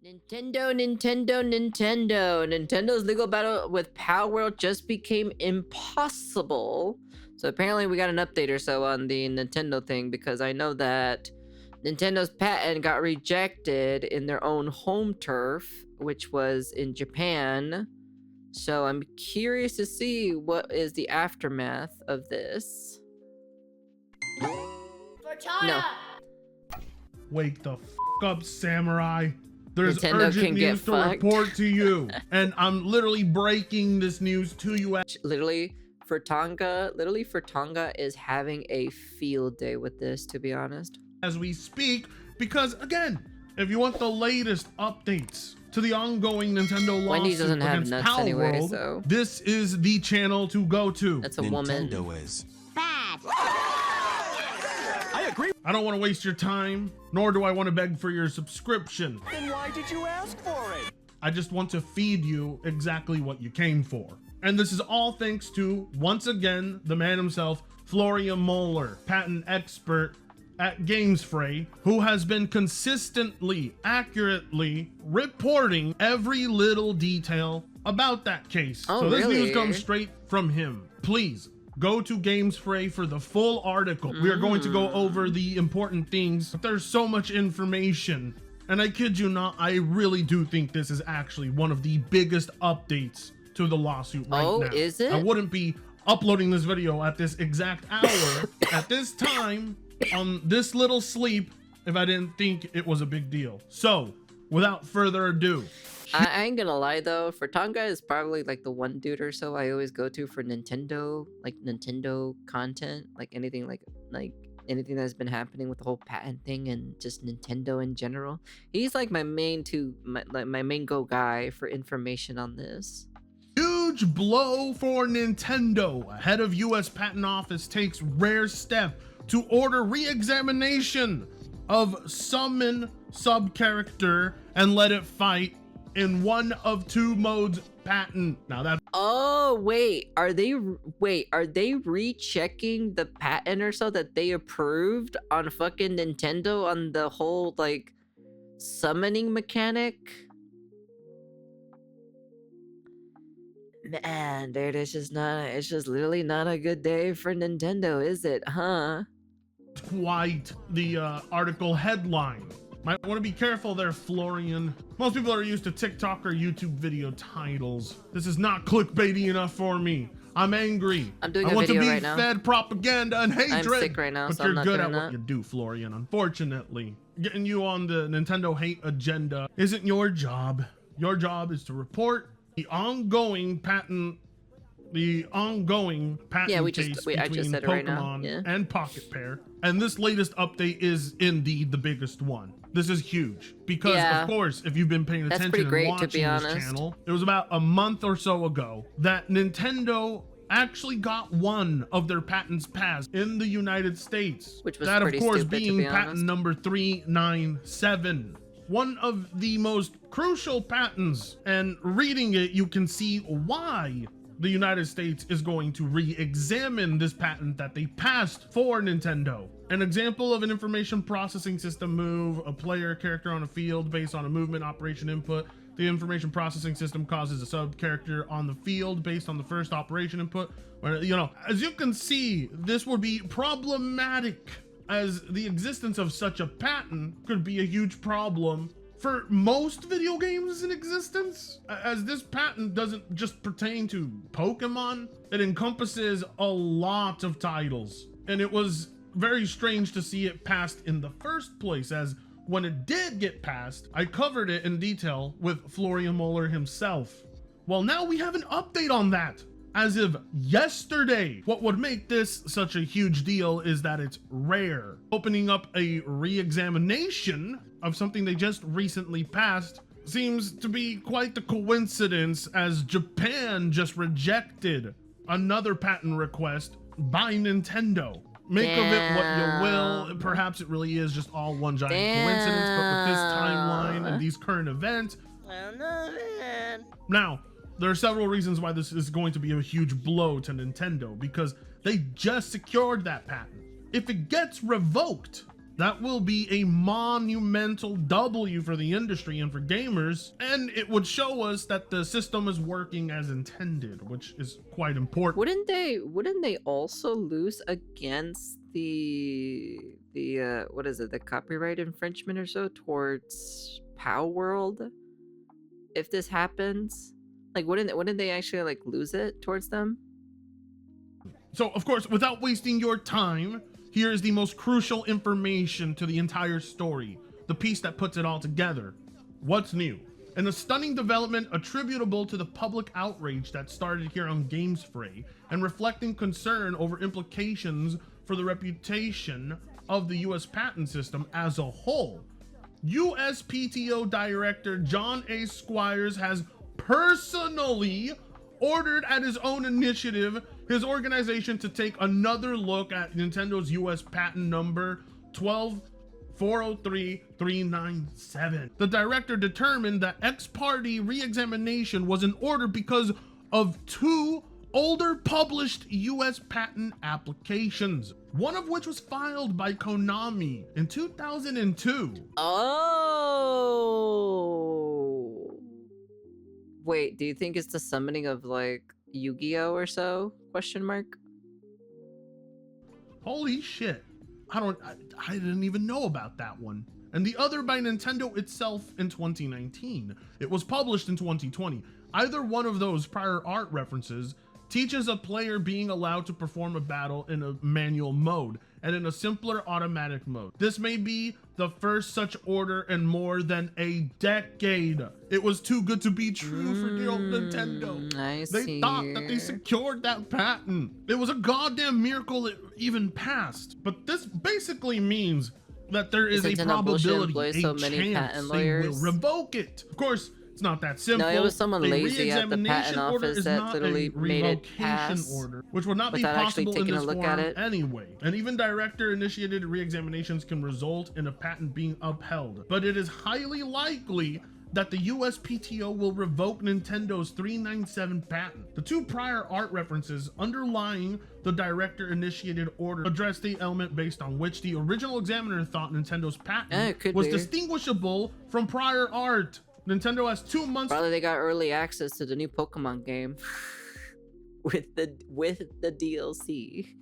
Nintendo. Nintendo's legal battle with Power World just became impossible. So apparently we got an update or so on the Nintendo thing, because I know that Nintendo's patent got rejected in their own home turf, which was in Japan. So I'm curious to see what is the aftermath of this. No. Wake the f up, samurai. There's Nintendo urgent news to report to you. And I'm literally breaking this news to you. Literally, Tonga is having a field day with this, to be honest. As we speak, because again, if you want the latest updates to the ongoing Nintendo Wendy's lawsuit doesn't have against nuts Power anyway, World, so this is the channel to go to. That's a woman. Nintendo is Bad. I agree. I don't want to waste your time, nor do I want to beg for your subscription. Then why did you ask for it? I just want to feed you exactly what you came for. And this is all thanks to, once again, the man himself, Florian Moeller, patent expert at GamesFray, who has been consistently, accurately reporting every little detail about that case. Oh, so this really? news comes straight from him. Please go to GamesFray for the full article. We are going to go over the important things. There's so much information. And I kid you not, I really do think this is actually one of the biggest updates to the lawsuit right now. Oh, is it? I wouldn't be uploading this video at this exact hour, at this time, on this little sleep, if I didn't think it was a big deal. So, without further ado. I ain't gonna lie though, for Tonga is probably like the one dude or so I always go to for Nintendo, like Nintendo content, like anything anything that's been happening with the whole patent thing and just Nintendo in general. He's like my main go guy for information on this. Huge blow for Nintendo. Head of US Patent Office takes rare step to order re-examination of summon sub-character and let it fight in one of two modes patent. Now that Are they rechecking the patent or so that they approved on fucking Nintendo on the whole like summoning mechanic? Man, dude, it's just literally not a good day for Nintendo, is it, huh? quite the article headline. Might want to be careful there, Florian. Most people are used to TikTok or YouTube video titles. This is not clickbaity enough for me. I'm angry. I'm doing I a want to video be right now. fed propaganda and hatred. I'm sick right now, but so you're I'm not good doing at that. what you do, Florian. Unfortunately, getting you on the Nintendo hate agenda isn't your job. Your job is to report the ongoing patent case between I just said it right now. Pokemon Yeah. and Pocket Pair. And this latest update is indeed the biggest one. This is huge because, Yeah. of course, if you've been paying That's attention pretty and great, to watching be this honest. channel, it was about a month or so ago that Nintendo actually got one of their patents passed in the United States. Which was that, of pretty course, stupid, to being be patent honest. number 397. One of the most crucial patents, and reading it, you can see why the United States is going to re-examine this patent that they passed for Nintendo. An example of an information processing system move, a player character on a field based on a movement operation input. The information processing system causes a sub character on the field based on the first operation input. As you can see, this would be problematic, as the existence of such a patent could be a huge problem for most video games in existence, as this patent doesn't just pertain to Pokemon, it encompasses a lot of titles. And it was very strange to see it passed in the first place, as when it did get passed, I covered it in detail with Florian Moeller himself. Well, now we have an update on that. As of yesterday, what would make this such a huge deal is that it's rare. Opening up a re-examination of something they just recently passed seems to be quite the coincidence, as Japan just rejected another patent request by Nintendo. Make of it what you will. Perhaps it really is just all one giant coincidence, but with this timeline and these current events. Now, there are several reasons why this is going to be a huge blow to Nintendo, because they just secured that patent. If it gets revoked, That will be a monumental W for the industry and for gamers, and it would show us that the system is working as intended, which is quite important. Wouldn't they also lose against the what is it, the copyright infringement or so towards Power World if this happens? Like wouldn't they actually like lose it towards them? So, of course, without wasting your time, here is the most crucial information to the entire story, the piece that puts it all together. What's new? In a stunning development attributable to the public outrage that started here on GamesFray and reflecting concern over implications for the reputation of the US patent system as a whole, USPTO Director John A. Squires has personally ordered at his own initiative his organization to take another look at Nintendo's US patent number 12403-397. The director determined that ex-parte re-examination was in order because of two older published US patent applications, one of which was filed by Konami in 2002. Oh. Wait, do you think it's the summoning of like Yu-Gi-Oh or so? Question mark. Holy shit. I didn't even know about that one. And the other by Nintendo itself in 2019. It was published in 2020. Either one of those prior art references teaches a player being allowed to perform a battle in a manual mode and in a simpler automatic mode. This may be the first such order in more than a decade. It was too good to be true for the old Nintendo. They thought that they secured that patent. It was a goddamn miracle it even passed. But this basically means that there is a probability, a chance they will revoke it. Of course, it's not that simple. No, it was someone lazy at the patent office that literally made it pass order, which would not be possible in this form anyway. And even director-initiated re-examinations can result in a patent being upheld. But it is highly likely that the USPTO will revoke Nintendo's 397 patent. The two prior art references underlying the director-initiated order address the element based on which the original examiner thought Nintendo's patent was distinguishable from prior art. Nintendo has 2 months. Probably they got early access to the new Pokemon game with the DLC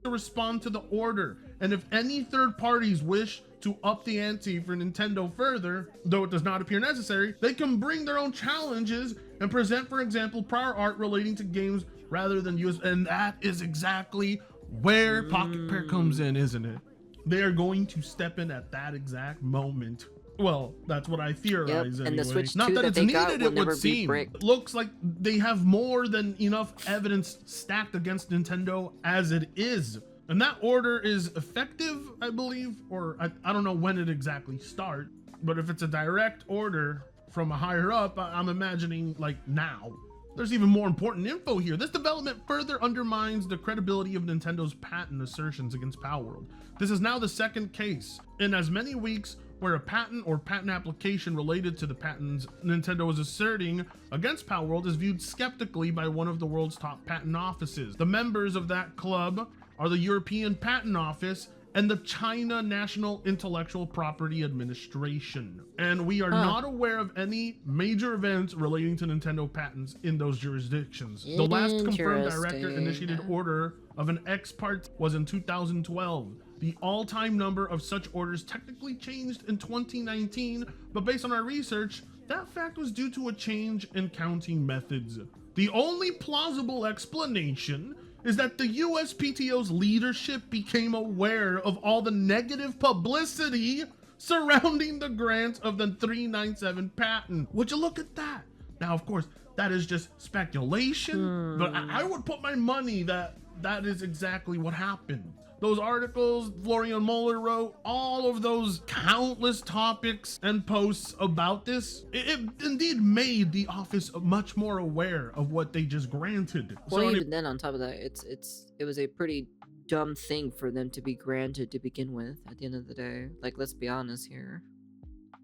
to respond to the order. And if any third parties wish to up the ante for Nintendo further, though it does not appear necessary, they can bring their own challenges and present, for example, prior art relating to games rather than use. And that is exactly where Pocket Pair comes in, isn't it? They are going to step in at that exact moment. Well, that's what I theorize anyway. And the Switch 2 Not that it's needed, it would seem. Brick. It looks like they have more than enough evidence stacked against Nintendo as it is. And that order is effective, I believe, or I don't know when it exactly starts, but if it's a direct order from a higher up, I'm imagining like now. There's even more important info here. This development further undermines the credibility of Nintendo's patent assertions against Power World. This is now the second case in as many weeks where a patent or patent application related to the patents Nintendo is asserting against Power World is viewed skeptically by one of the world's top patent offices. The members of that club are the European Patent Office and the China National Intellectual Property Administration. And we are not aware of any major events relating to Nintendo patents in those jurisdictions. The last confirmed director-initiated order of an ex parte was in 2012. The all-time number of such orders technically changed in 2019, but based on our research, that fact was due to a change in counting methods. The only plausible explanation is that the USPTO's leadership became aware of all the negative publicity surrounding the grant of the 397 patent. Would you look at that? Now, of course, that is just speculation, but I would put my money that that is exactly what happened. Those articles Florian Muller wrote, all of those countless topics and posts about this, it indeed made the office much more aware of what they just granted. Well, even then, on top of that, it was a pretty dumb thing for them to be granted to begin with. At the end of the day, like, let's be honest here.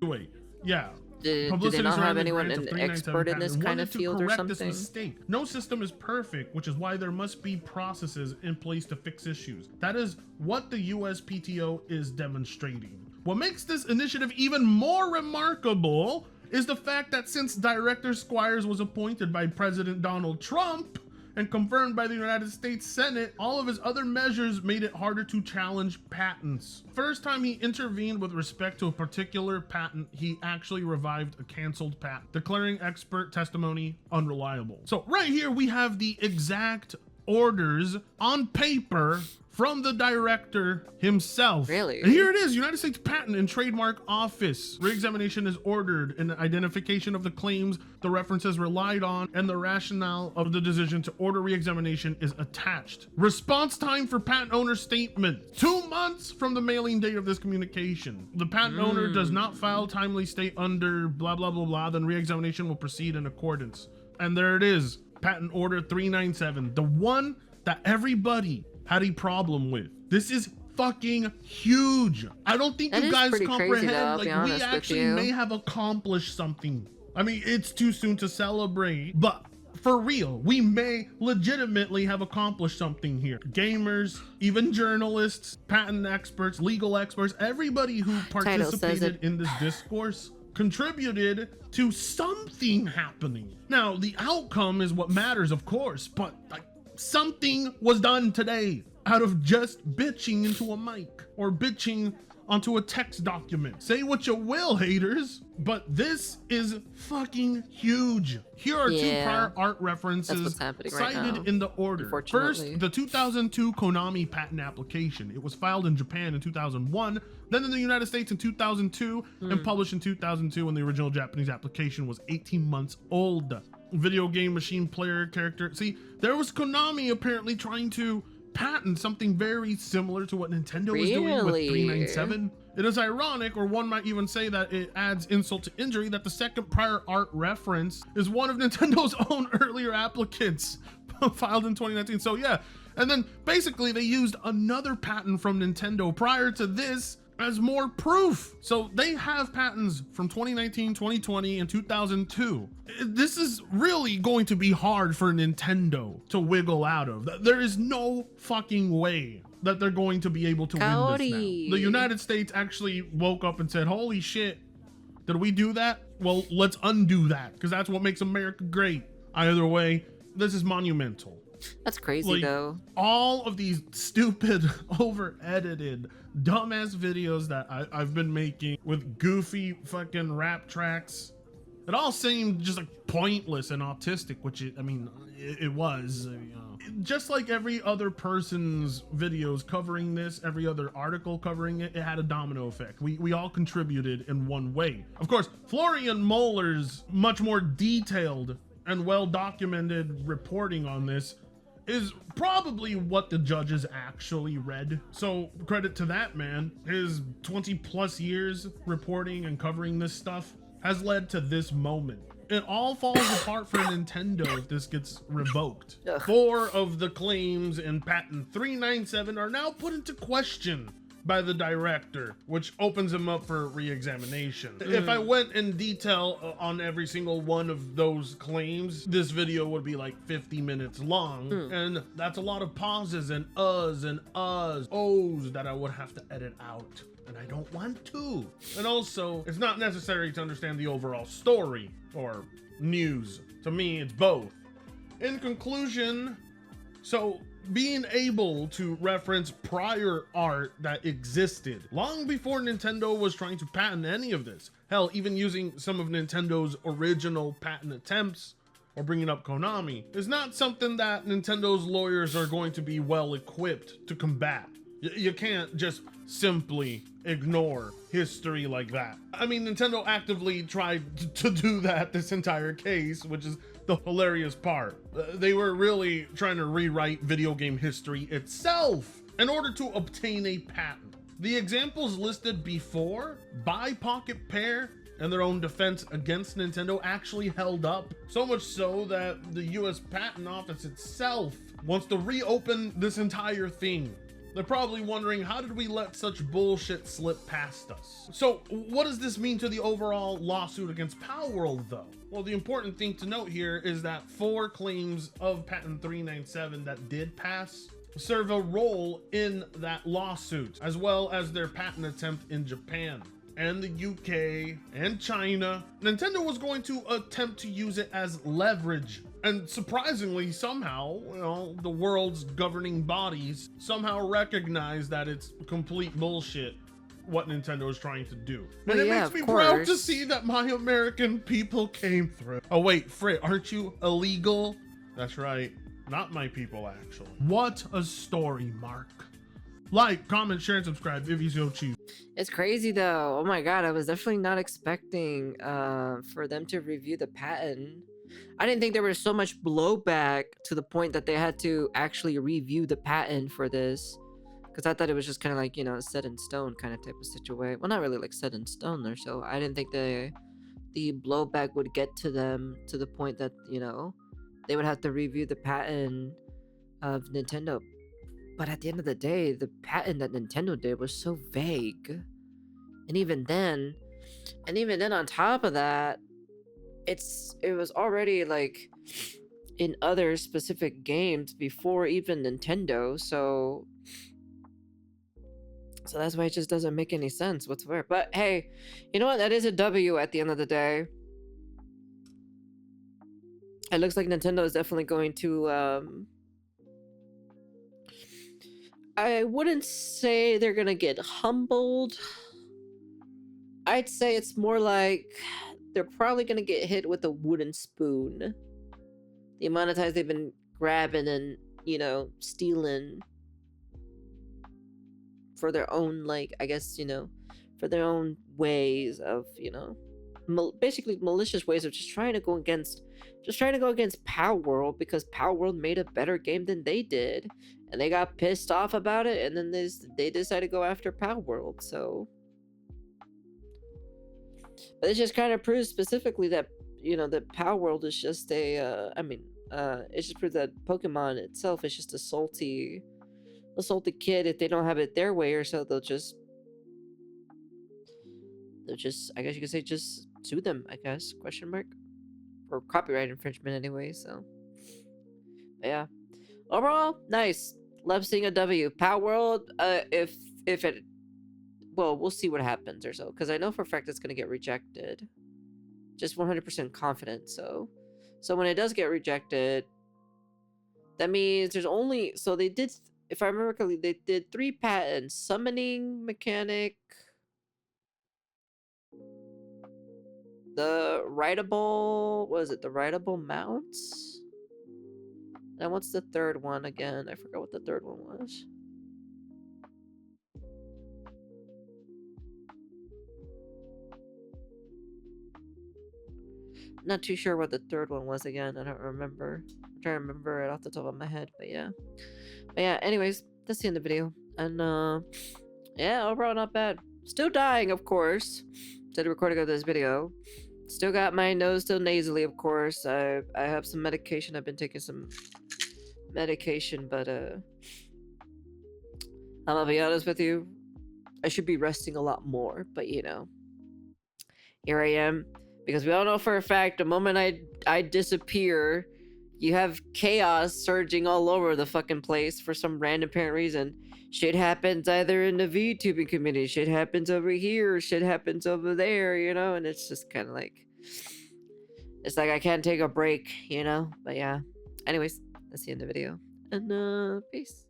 Wait, yeah. do they publicity not have surrounding the anyone grant of an 397 expert in patent this and kind wanted of to field or correct this something? mistake. No system is perfect, which is why there must be processes in place to fix issues. That is what the USPTO is demonstrating. What makes this initiative even more remarkable is the fact that since Director Squires was appointed by President Donald Trump and confirmed by the United States Senate, all of his other measures made it harder to challenge patents. First time he intervened with respect to a particular patent, he actually revived a canceled patent, declaring expert testimony unreliable. So right here we have the exact orders on paper from the director himself. Really? And here it is, United States Patent and Trademark Office. Reexamination is ordered, and identification of the claims the references relied on and the rationale of the decision to order reexamination is attached. Response time for patent owner statement: 2 months from the mailing date of this communication. The patent owner does not file timely state under blah, blah, blah, blah, then reexamination will proceed in accordance. And there it is, patent order 397, the one that everybody had a problem with. This is fucking huge. I don't think That you is guys pretty comprehend, crazy, though, I'll be like, we honest with actually you. may have accomplished something. I mean, it's too soon to celebrate, but for real, we may legitimately have accomplished something here. Gamers, even journalists, patent experts, legal experts, everybody who Title says participated it. in this discourse contributed to something happening. Now, the outcome is what matters, of course, but like, something was done today out of just bitching into a mic or bitching onto a text document. Say what you will, haters, but this is fucking huge. Here are two Yeah, prior art that's references what's happening right cited now, in the order. unfortunately. First, the 2002 Konami patent application. It was filed in Japan in 2001, then in the United States in 2002, and published in 2002 when the original Japanese application was 18 months old. Video game machine player character. See, there was Konami apparently trying to patent something very similar to what Nintendo was doing with Really? 397. It is ironic, or one might even say that it adds insult to injury, that the second prior art reference is one of Nintendo's own earlier applicants filed in 2019. So yeah, and then basically they used another patent from Nintendo prior to this as more proof. So they have patents from 2019, 2020, and 2002. This is really going to be hard for Nintendo to wiggle out of. There is no fucking way that they're going to be able to win this now. Cody. The United States actually woke up and said, holy shit, did we do that? Well, let's undo that, because that's what makes America great. Either way, this is monumental. That's crazy, Like, though. all of these stupid, over-edited, dumbass videos that I've been making with goofy fucking rap tracks, it all seemed just like pointless and autistic, which it was. You know. Just like every other person's videos covering this, every other article covering it, it had a domino effect. We all contributed in one way. Of course, Florian Moller's much more detailed and well-documented reporting on this is probably what the judges actually read. So credit to that man. His 20 plus years reporting and covering this stuff has led to this moment. It all falls apart for Nintendo if this gets revoked. Ugh. 4 of the claims in patent 397 are now put into question by the director, which opens him up for re-examination. If I went in detail on every single one of those claims, this video would be like 50 minutes long, and that's a lot of pauses and uhs and ohs that I would have to edit out, and I don't want to. And also, it's not necessary to understand the overall story or news. To me, it's both. In conclusion, so being able to reference prior art that existed long before Nintendo was trying to patent any of this, hell, even using some of Nintendo's original patent attempts or bringing up Konami, is not something that Nintendo's lawyers are going to be well equipped to combat. You can't just simply ignore history like that. I mean, Nintendo actively tried to do that this entire case, which is the hilarious part. They were really trying to rewrite video game history itself in order to obtain a patent. The examples listed before by Pocket Pair and their own defense against Nintendo actually held up, so much so that the US Patent Office itself wants to reopen this entire thing. They're probably wondering, how did we let such bullshit slip past us? So what does this mean to the overall lawsuit against Palworld though? Well, the important thing to note here is that 4 claims of patent 397 that did pass serve a role in that lawsuit, as well as their patent attempt in Japan and the UK and China. Nintendo was going to attempt to use it as leverage. And surprisingly, somehow, the world's governing bodies somehow recognize that it's complete bullshit what Nintendo is trying to do. Well, And it yeah, makes me of proud to course. see that my American people came through. Oh wait, Frit, aren't you illegal? That's right, not my people actually. What a story, Mark. Like, comment, share, and subscribe if you so choose. It's crazy though. Oh my god, I was definitely not expecting for them to review the patent. I didn't think there was so much blowback to the point that they had to actually review the patent for this. Because I thought it was just kind of like, set in stone kind of type of situation. Well, not really like set in stone or so. I didn't think the blowback would get to them to the point that, they would have to review the patent of Nintendo. But at the end of the day, the patent that Nintendo did was so vague. And even then on top of that, it was already like in other specific games before even Nintendo, so that's why it just doesn't make any sense whatsoever. But hey, you know what? That is a W at the end of the day. It looks like Nintendo is definitely going to I wouldn't say they're gonna get humbled. I'd say it's more like they're probably gonna get hit with a wooden spoon. The amount of times they've been grabbing and, stealing for their own, like, I guess, for their own ways of, basically malicious ways of just trying to go against Palworld, because Palworld made a better game than they did. And they got pissed off about it, and then they decided to go after Palworld, so... But it just kind of proves specifically that, that Palworld is just a, it just proves that Pokemon itself is just a salty kid. If they don't have it their way or so, they'll just, I guess you could say, just sue them, I guess, question mark? Or copyright infringement anyway, so... But yeah. Overall, nice. Love seeing a W. Palworld, if it... Well, we'll see what happens or so, because I know for a fact it's going to get rejected. Just 100% confident, so when it does get rejected, that means there's only... So they did, if I remember correctly, they did 3 patents. Summoning mechanic, the rideable... What is it? The rideable mounts? And what's the third one again? I forgot what the third one was. Not too sure what the third one was again. I don't remember. I'm trying to remember it off the top of my head, but yeah. Anyways, that's the end of the video. And yeah, overall not bad. Still dying, of course. To the recording of this video. Still got my nose still nasally, of course. I have some medication. I've been taking some medication, but I'm gonna be honest with you. I should be resting a lot more, but here I am. Because we all know for a fact, the moment I disappear, you have chaos surging all over the fucking place for some random apparent reason. Shit happens either in the VTubing community, shit happens over here, shit happens over there, and it's just kind of like... It's like I can't take a break, But yeah. Anyways, that's the end of the video. And peace.